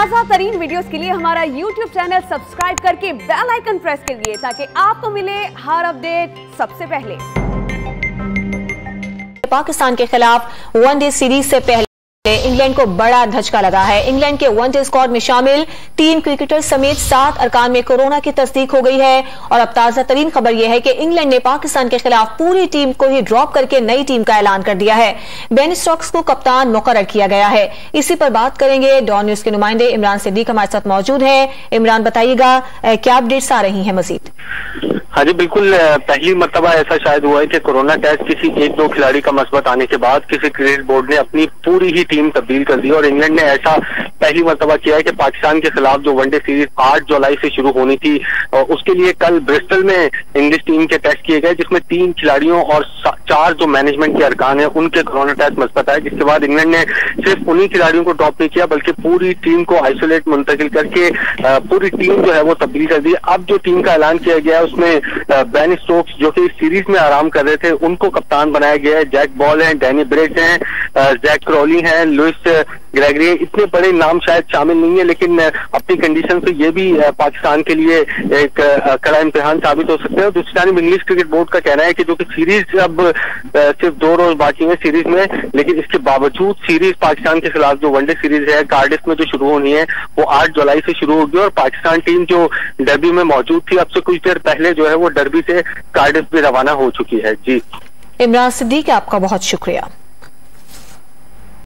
ताज़ा तरीन वीडियोस के लिए हमारा YouTube चैनल सब्सक्राइब करके बेल आइकन प्रेस करिए ताकि आपको मिले हर अपडेट सबसे पहले। पाकिस्तान के खिलाफ वनडे सीरीज से पहले इंग्लैंड को बड़ा धचका लगा है। इंग्लैंड के वनडे स्क्वाड में शामिल 3 क्रिकेटर समेत 7 अरकान में कोरोना की तस्दीक हो गई है। और अब ताजा तरीन खबर यह है कि इंग्लैंड ने पाकिस्तान के खिलाफ पूरी टीम को ही ड्रॉप करके नई टीम का ऐलान कर दिया है। बेन स्टोक्स को कप्तान मुकर्रर किया गया है। इसी पर बात करेंगे। डॉन न्यूज के नुमाइंदे इमरान सिद्दीक हमारे साथ मौजूद है। इमरान, बताइएगा क्या अपडेट्स आ रही है मजीद? हाँ जी, बिल्कुल पहली मर्तबा ऐसा शायद हुआ है कि कोरोना टेस्ट किसी 1-2 खिलाड़ी का मस्बत आने के बाद किसी क्रिकेट बोर्ड ने अपनी पूरी ही टीम तब्दील कर दी। और इंग्लैंड ने ऐसा पहली मर्तबा किया है कि पाकिस्तान के खिलाफ जो वनडे सीरीज 8 जुलाई से शुरू होनी थी, उसके लिए कल ब्रिस्टल में इंग्लिश टीम के टेस्ट किए गए, जिसमें 3 खिलाड़ियों और 4 जो मैनेजमेंट के अरकान है उनके कोरोना टेस्ट मस्बत आए। जिसके बाद इंग्लैंड ने सिर्फ उन्हीं खिलाड़ियों को ड्रॉप नहीं किया बल्कि पूरी टीम को आइसोलेट मुंतकिल करके पूरी टीम जो है वो तब्दील कर दी। अब जो टीम का ऐलान किया गया है उसमें बेन स्टोक्स जो कि इस सीरीज में आराम कर रहे थे उनको कप्तान बनाया गया है। जैक बॉल है, डैनी ब्रेट हैं, जैक क्रॉली हैं, लुइस ग्रेगरी। इतने बड़े नाम शायद शामिल नहीं है, लेकिन अपनी कंडीशन से ये भी पाकिस्तान के लिए एक कड़ा इम्तिहान साबित हो सकते हैं। दूसरी जानिब इंग्लिश क्रिकेट बोर्ड का कहना है कि जो कि सीरीज अब सिर्फ 2 रोज बाकी है सीरीज में, लेकिन इसके बावजूद सीरीज पाकिस्तान के खिलाफ जो वनडे सीरीज है कार्डिफ में जो शुरू होनी है वो 8 जुलाई से शुरू होगी। और पाकिस्तान टीम जो डर्बी में मौजूद थी अब से कुछ देर पहले जो है वो डर्बी से कार्डिफ भी रवाना हो चुकी है। जी इमरान सिद्दीक, आपका बहुत शुक्रिया।